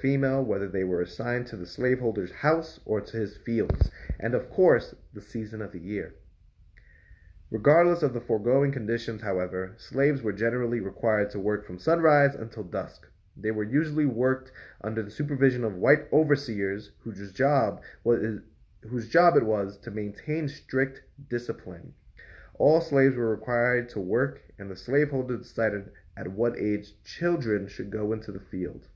female, whether they were assigned to the slaveholder's house or to his fields, and of course, the season of the year. Regardless of the foregoing conditions, however, slaves were generally required to work from sunrise until dusk. They were usually worked under the supervision of white overseers whose job it was to maintain strict discipline. All slaves were required to work, and the slaveholder decided at what age children should go into the field.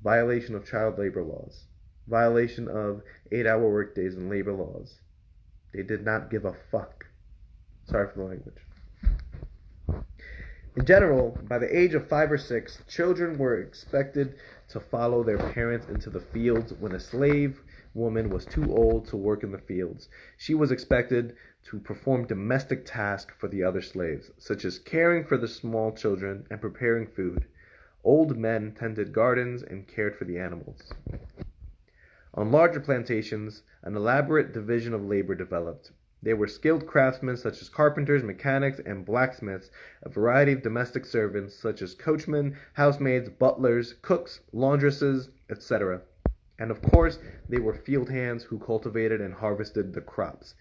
Violation of child labor laws. Violation of 8-hour workdays and labor laws. They did not give a fuck. Sorry for the language. In general, by the age of 5 or 6, children were expected to follow their parents into the fields. When a slave woman was too old to work in the fields, she was expected to perform domestic tasks for the other slaves, such as caring for the small children and preparing food. Old men tended gardens and cared for the animals. On larger plantations, an elaborate division of labor developed. There were skilled craftsmen such as carpenters, mechanics, and blacksmiths, a variety of domestic servants such as coachmen, housemaids, butlers, cooks, laundresses, etc. And of course, they were field hands who cultivated and harvested the crops.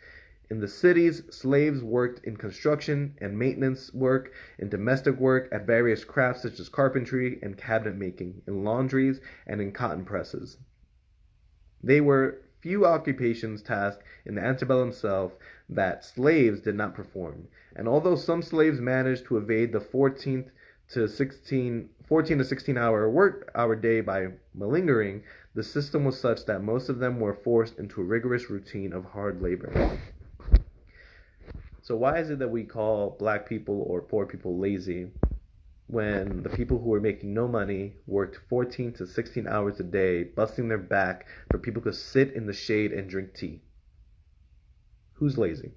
In the cities, slaves worked in construction and maintenance work, in domestic work, at various crafts such as carpentry and cabinet making, in laundries, and in cotton presses. They were few occupations tasked in the antebellum South that slaves did not perform, and although some slaves managed to evade the 14 to 16 hour day by malingering, the system was such that most of them were forced into a rigorous routine of hard labor. So why is it that we call black people or poor people lazy when the people who were making no money worked 14 to 16 hours a day, busting their back for people to sit in the shade and drink tea? Who's lazy?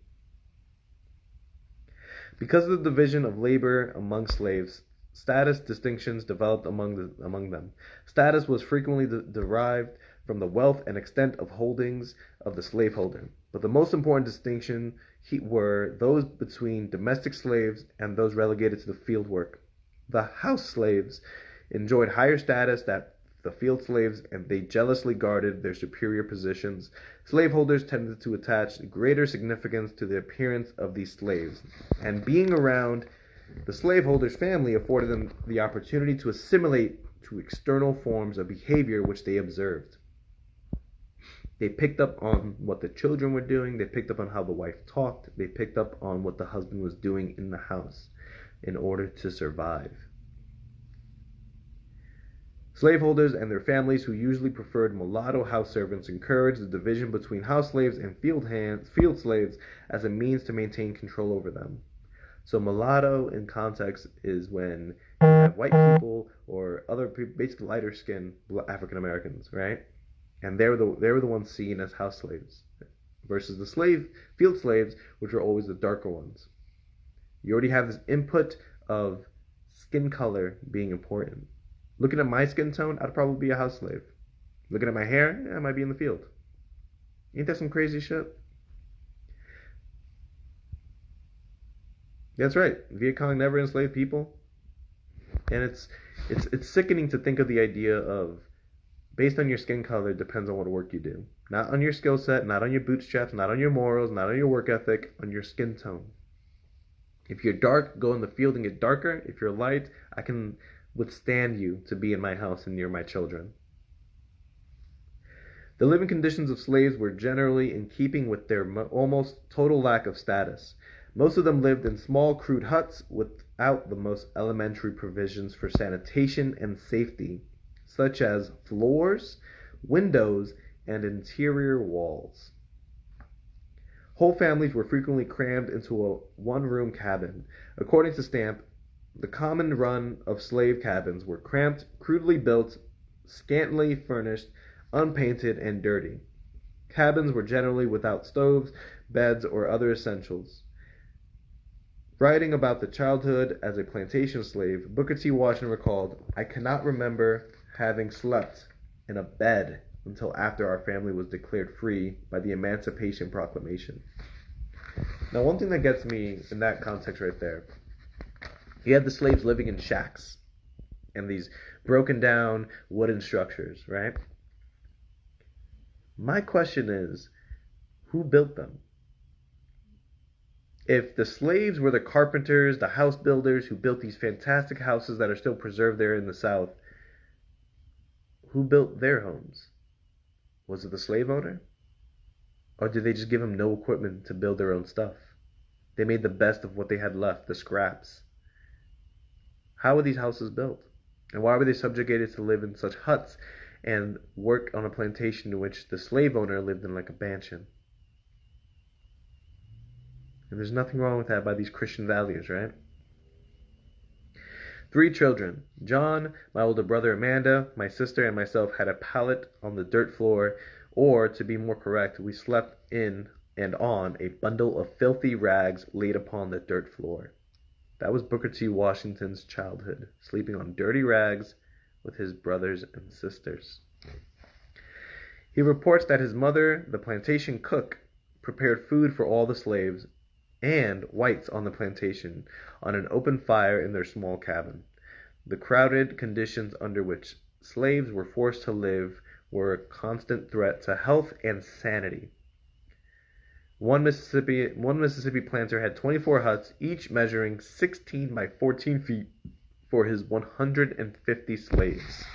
Because of the division of labor among slaves, status distinctions developed among them. Status was frequently derived from the wealth and extent of holdings of the slaveholder. But the most important distinction were those between domestic slaves and those relegated to the field work. The house slaves enjoyed higher status than the field slaves, and they jealously guarded their superior positions. Slaveholders tended to attach greater significance to the appearance of these slaves, and being around the slaveholder's family afforded them the opportunity to assimilate to external forms of behavior which they observed. They picked up on what the children were doing, they picked up on how the wife talked, they picked up on what the husband was doing in the house in order to survive. Slaveholders and their families, who usually preferred mulatto house servants, encouraged the division between house slaves and field slaves as a means to maintain control over them. So mulatto in context is when you have white people or other people, basically lighter skinned African Americans, right? And they were the ones seen as house slaves, versus the field slaves, which were always the darker ones. You already have this input of skin color being important. Looking at my skin tone, I'd probably be a house slave. Looking at my hair, I might be in the field. Ain't that some crazy shit? That's right. Viet Cong never enslaved people. And it's sickening to think of the idea of, based on your skin color, depends on what work you do. Not on your skill set, not on your bootstraps, not on your morals, not on your work ethic, on your skin tone. If you're dark, go in the field and get darker. If you're light, I can withstand you to be in my house and near my children. The living conditions of slaves were generally in keeping with their almost total lack of status. Most of them lived in small, crude huts without the most elementary provisions for sanitation and safety, such as floors, windows, and interior walls. Whole families were frequently crammed into a one-room cabin. According to Stamp, the common run of slave cabins were cramped, crudely built, scantily furnished, unpainted, and dirty. Cabins were generally without stoves, beds, or other essentials. Writing about the childhood as a plantation slave, Booker T. Washington recalled, "I cannot remember having slept in a bed until after our family was declared free by the Emancipation Proclamation." Now, one thing that gets me in that context right there, you had the slaves living in shacks and these broken down wooden structures, right? My question is, who built them? If the slaves were the carpenters, the house builders who built these fantastic houses that are still preserved there in the South, who built their homes? Was it the slave owner? Or did they just give them no equipment to build their own stuff? They made the best of what they had left, the scraps. How were these houses built? And why were they subjugated to live in such huts and work on a plantation in which the slave owner lived in like a mansion? And there's nothing wrong with that by these Christian values, right? 3 children. John, my older brother Amanda, my sister, and myself had a pallet on the dirt floor, or, to be more correct, we slept in and on a bundle of filthy rags laid upon the dirt floor. That was Booker T. Washington's childhood, sleeping on dirty rags with his brothers and sisters. He reports that his mother, the plantation cook, prepared food for all the slaves and whites on the plantation on an open fire in their small cabin. The crowded conditions under which slaves were forced to live were a constant threat to health and sanity. One Mississippi planter had 24 huts, each measuring 16 by 14 feet for his 150 slaves.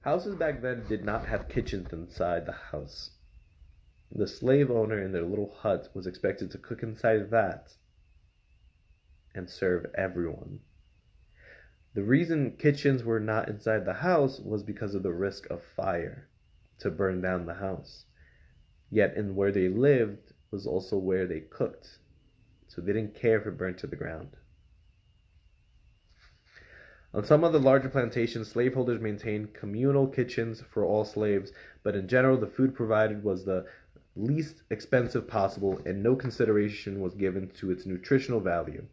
Houses back then did not have kitchens inside the house. The slave owner in their little hut was expected to cook inside that and serve everyone. The reason kitchens were not inside the house was because of the risk of fire to burn down the house. Yet in where they lived was also where they cooked, so they didn't care if it burnt to the ground. On some of the larger plantations, slaveholders maintained communal kitchens for all slaves, but in general the food provided was the least expensive possible and no consideration was given to its nutritional value.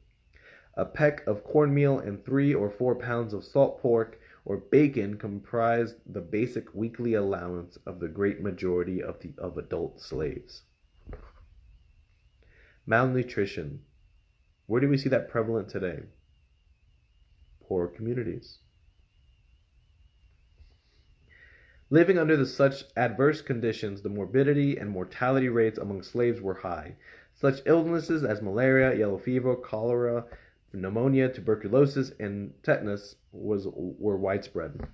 A peck of cornmeal and 3 or 4 pounds of salt pork or bacon comprised the basic weekly allowance of the great majority of adult slaves. Malnutrition. Where do we see that prevalent today? Poor communities. Living under such adverse conditions, the morbidity and mortality rates among slaves were high. Such illnesses as malaria, yellow fever, cholera, pneumonia, tuberculosis, and tetanus were widespread.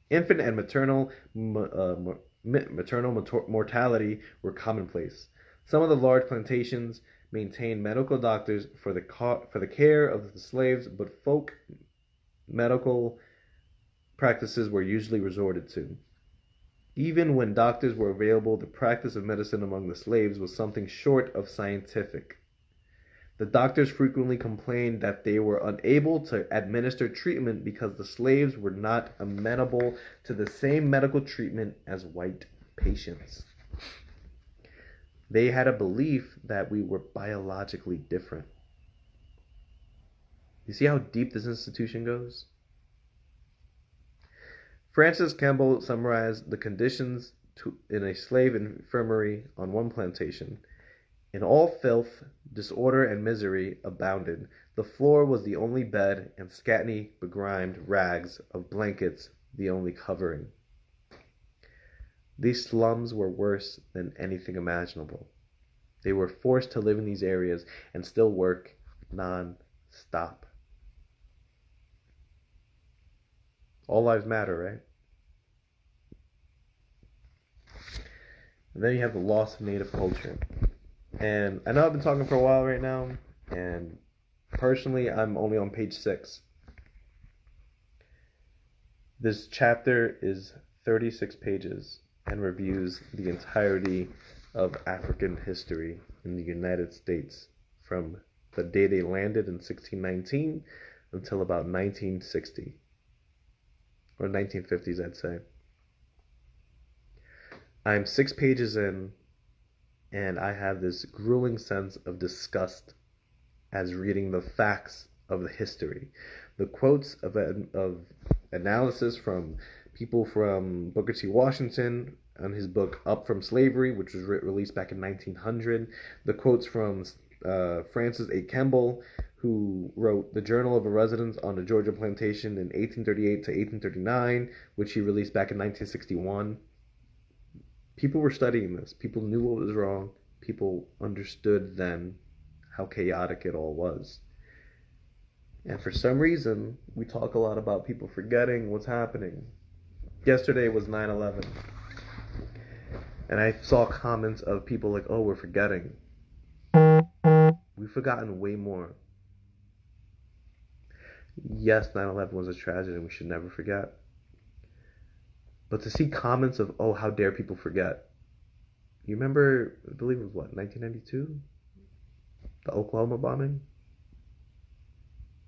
Infant and maternal mortality were commonplace. Some of the large plantations maintained medical doctors for the care of the slaves, but folk medical practices were usually resorted to. Even when doctors were available, the practice of medicine among the slaves was something short of scientific. The doctors frequently complained that they were unable to administer treatment because the slaves were not amenable to the same medical treatment as white patients. They had a belief that we were biologically different. You see how deep this institution goes? Francis Campbell summarized the conditions in a slave infirmary on one plantation. In all filth, disorder, and misery abounded. The floor was the only bed, and scantily begrimed rags of blankets the only covering. These slums were worse than anything imaginable. They were forced to live in these areas and still work non-stop. All lives matter, right? And then you have the loss of native culture. And I know I've been talking for a while right now, and personally, I'm only on page 6. This chapter is 36 pages and reviews the entirety of African history in the United States from the day they landed in 1619 until about 1960, or 1950s, I'd say. I'm 6 pages in, and I have this grueling sense of disgust as reading the facts of the history. The quotes of analysis from people from Booker T. Washington on his book Up From Slavery, which was released back in 1900. The quotes from Francis A. Campbell, who wrote The Journal of a Resident on the Georgia Plantation in 1838 to 1839, which he released back in 1961. People were studying this. People knew what was wrong. People understood then how chaotic it all was. And for some reason, we talk a lot about people forgetting what's happening. Yesterday was 9/11. And I saw comments of people like, oh, we're forgetting. We've forgotten way more. Yes, 9/11 was a tragedy and we should never forget. But to see comments of, oh, how dare people forget. You remember, I believe it was what, 1992? The Oklahoma bombing?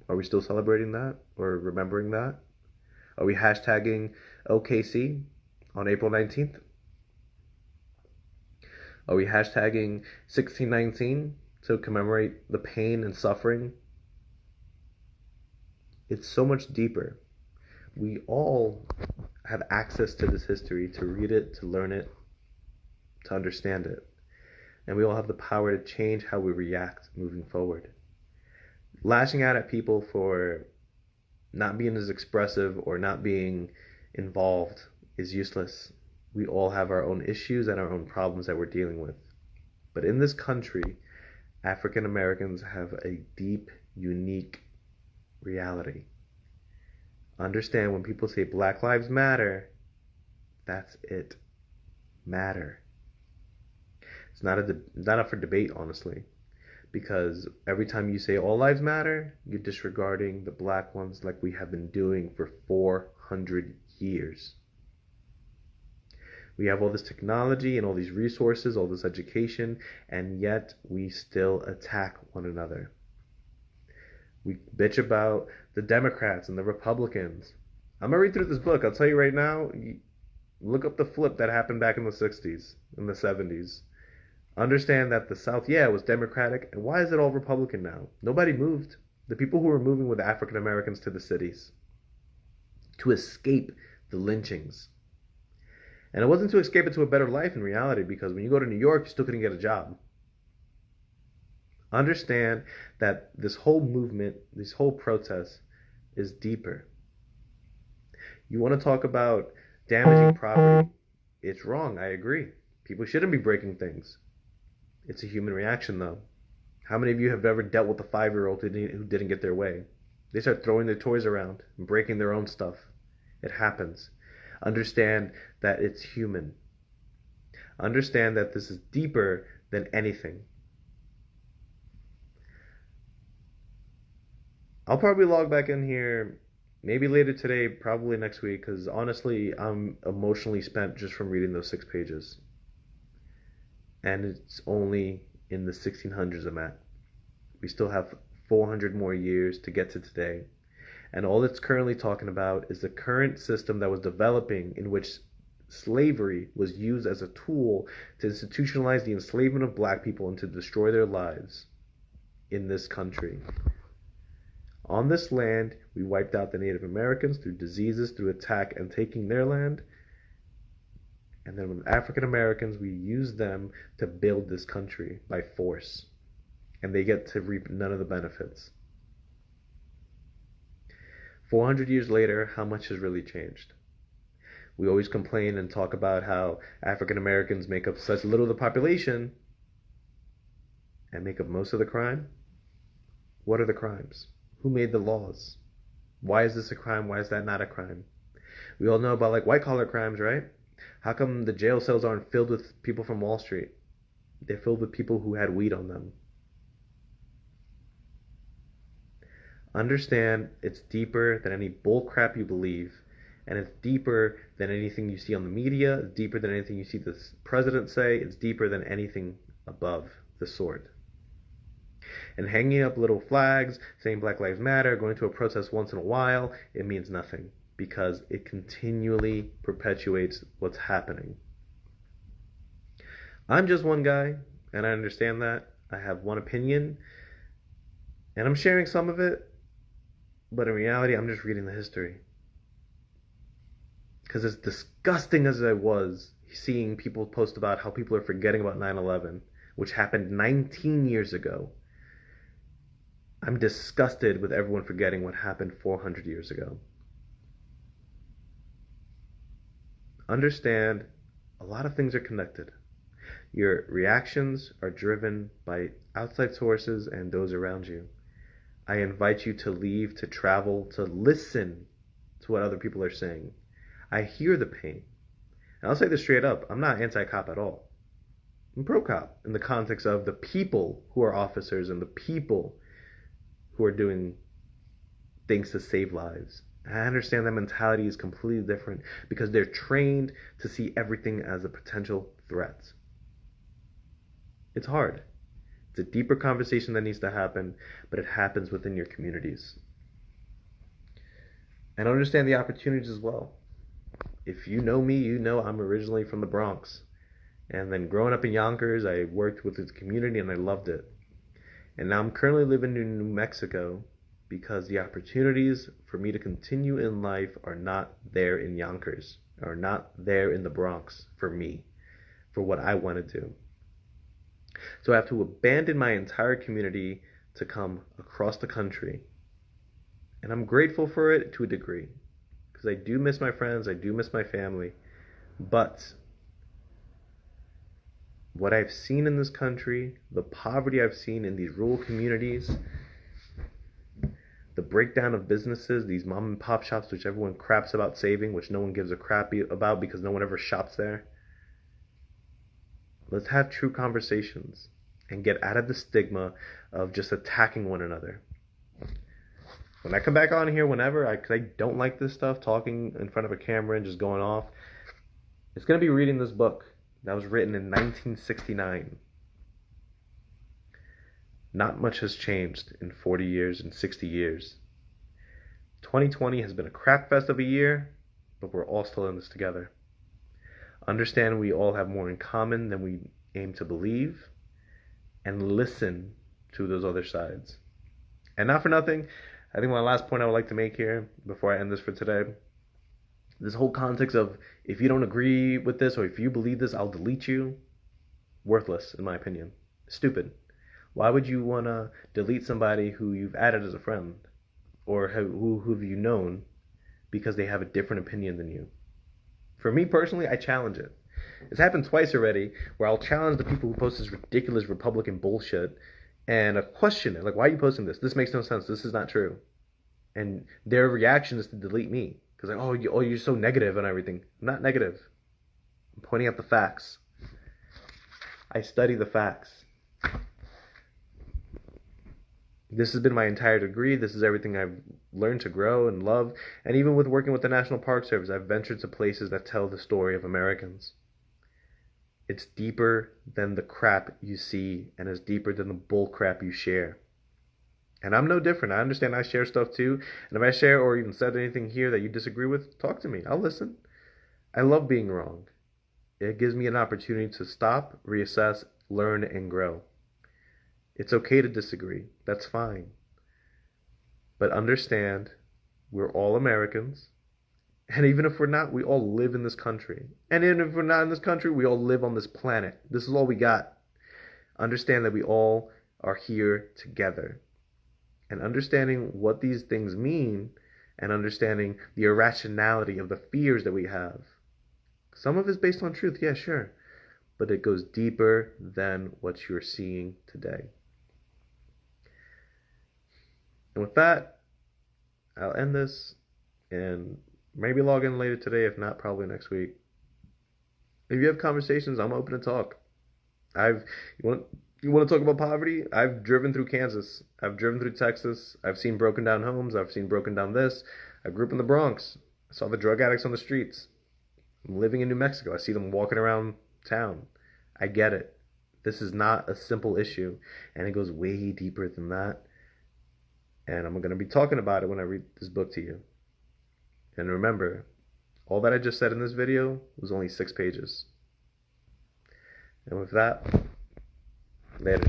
Are we still celebrating that or remembering that? Are we hashtagging OKC on April 19th? Are we hashtagging 1619 to commemorate the pain and suffering? It's so much deeper. We all have access to this history, to read it, to learn it, to understand it. And we all have the power to change how we react moving forward. Lashing out at people for not being as expressive or not being involved is useless. We all have our own issues and our own problems that we're dealing with. But in this country, African Americans have a deep, unique reality. Understand, when people say Black Lives Matter, that's it. Matter. It's not up for debate, honestly. Because every time you say all lives matter, you're disregarding the black ones like we have been doing for 400 years. We have all this technology and all these resources, all this education, and yet we still attack one another. We bitch about the Democrats and the Republicans. I'm going to read through this book. I'll tell you right now, look up the flip that happened back in the 60s, in the 70s. Understand that the South, was Democratic, and why is it all Republican now? Nobody moved. The people who were moving were the African Americans to the cities to escape the lynchings. And it wasn't to escape it to a better life in reality, because when you go to New York, you still couldn't get a job. Understand that this whole movement, this whole protest is deeper. You want to talk about damaging property? It's wrong, I agree. People shouldn't be breaking things. It's a human reaction, though. How many of you have ever dealt with a 5-year-old who didn't get their way? They start throwing their toys around and breaking their own stuff. It happens. Understand that it's human. Understand that this is deeper than anything. I'll probably log back in here maybe later today, probably next week, because honestly, I'm emotionally spent just from reading those 6 pages. And it's only in the 1600s I'm at. We still have 400 more years to get to today. And all it's currently talking about is the current system that was developing, in which slavery was used as a tool to institutionalize the enslavement of black people and to destroy their lives in this country. On this land, we wiped out the Native Americans through diseases, through attack and taking their land. And then with African Americans, we use them to build this country by force. And they get to reap none of the benefits. 400 years later, how much has really changed? We always complain and talk about how African Americans make up such little of the population and make up most of the crime. What are the crimes? Who made the laws? Why is this a crime? Why is that not a crime? We all know about white collar crimes, right? How come the jail cells aren't filled with people from Wall Street? They're filled with people who had weed on them. Understand, it's deeper than any bull crap you believe, and it's deeper than anything you see on the media. It's deeper than anything you see the president say. It's deeper than anything above the sword. And hanging up little flags, saying Black Lives Matter, going to a protest once in a while, it means nothing, because it continually perpetuates what's happening. I'm just one guy, and I understand that. I have one opinion, and I'm sharing some of it, but in reality, I'm just reading the history. Because as disgusting as I was seeing people post about how people are forgetting about 9/11, which happened 19 years ago, I'm disgusted with everyone forgetting what happened 400 years ago. Understand, a lot of things are connected. Your reactions are driven by outside sources and those around you. I invite you to leave, to travel, to listen to what other people are saying. I hear the pain. And I'll say this straight up, I'm not anti-cop at all. I'm pro-cop in the context of the people who are officers and the people who are doing things to save lives. I understand that mentality is completely different because they're trained to see everything as a potential threat. It's hard. It's a deeper conversation that needs to happen, but it happens within your communities. And understand the opportunities as well. If you know me, you know I'm originally from the Bronx. And then growing up in Yonkers, I worked with this community and I loved it. And now I'm currently living in New Mexico because the opportunities for me to continue in life are not there in Yonkers, are not there in the Bronx for me, for what I want to do. So I have to abandon my entire community to come across the country. And I'm grateful for it to a degree, because I do miss my friends, I do miss my family. But what I've seen in this country, the poverty I've seen in these rural communities, the breakdown of businesses, these mom and pop shops which everyone craps about saving, which no one gives a crap about because no one ever shops there. Let's have true conversations and get out of the stigma of just attacking one another. When I come back on here whenever, because I don't like this stuff, talking in front of a camera and just going off, it's going to be reading this book that was written in 1969. Not much has changed in 40 years and 60 years. 2020 has been a crap fest of a year, but we're all still in this together. Understand we all have more in common than we aim to believe, and listen to those other sides. And not for nothing, I think my last point I would like to make here before I end this for today, this whole context of if you don't agree with this or if you believe this, I'll delete you, worthless in my opinion. Stupid. Why would you want to delete somebody who you've added as a friend or who have you known because they have a different opinion than you? For me personally, I challenge it. It's happened twice already where I'll challenge the people who post this ridiculous Republican bullshit and question it. Like, why are you posting this? This makes no sense. This is not true. And their reaction is to delete me. Because like, oh, you're so negative and everything. I'm not negative. I'm pointing out the facts. I study the facts. This has been my entire degree. This is everything I've learned to grow and love. And even with working with the National Park Service, I've ventured to places that tell the story of Americans. It's deeper than the crap you see, and it's deeper than the bull crap you share. And I'm no different. I understand I share stuff too. And if I share or even said anything here that you disagree with, talk to me. I'll listen. I love being wrong. It gives me an opportunity to stop, reassess, learn, and grow. It's okay to disagree. That's fine. But understand, we're all Americans. And even if we're not, we all live in this country. And even if we're not in this country, we all live on this planet. This is all we got. Understand that we all are here together. And understanding what these things mean and understanding the irrationality of the fears that we have. Some of it's based on truth, yeah, sure. But it goes deeper than what you're seeing today. And with that, I'll end this and maybe log in later today, if not, probably next week. If you have conversations, I'm open to talk. You want to talk about poverty? I've driven through Kansas. I've driven through Texas. I've seen broken down homes. I've seen broken down this. I grew up in the Bronx. I saw the drug addicts on the streets. I'm living in New Mexico. I see them walking around town. I get it. This is not a simple issue, and it goes way deeper than that. And I'm going to be talking about it when I read this book to you. And remember, all that I just said in this video was only 6 pages. And with that, later.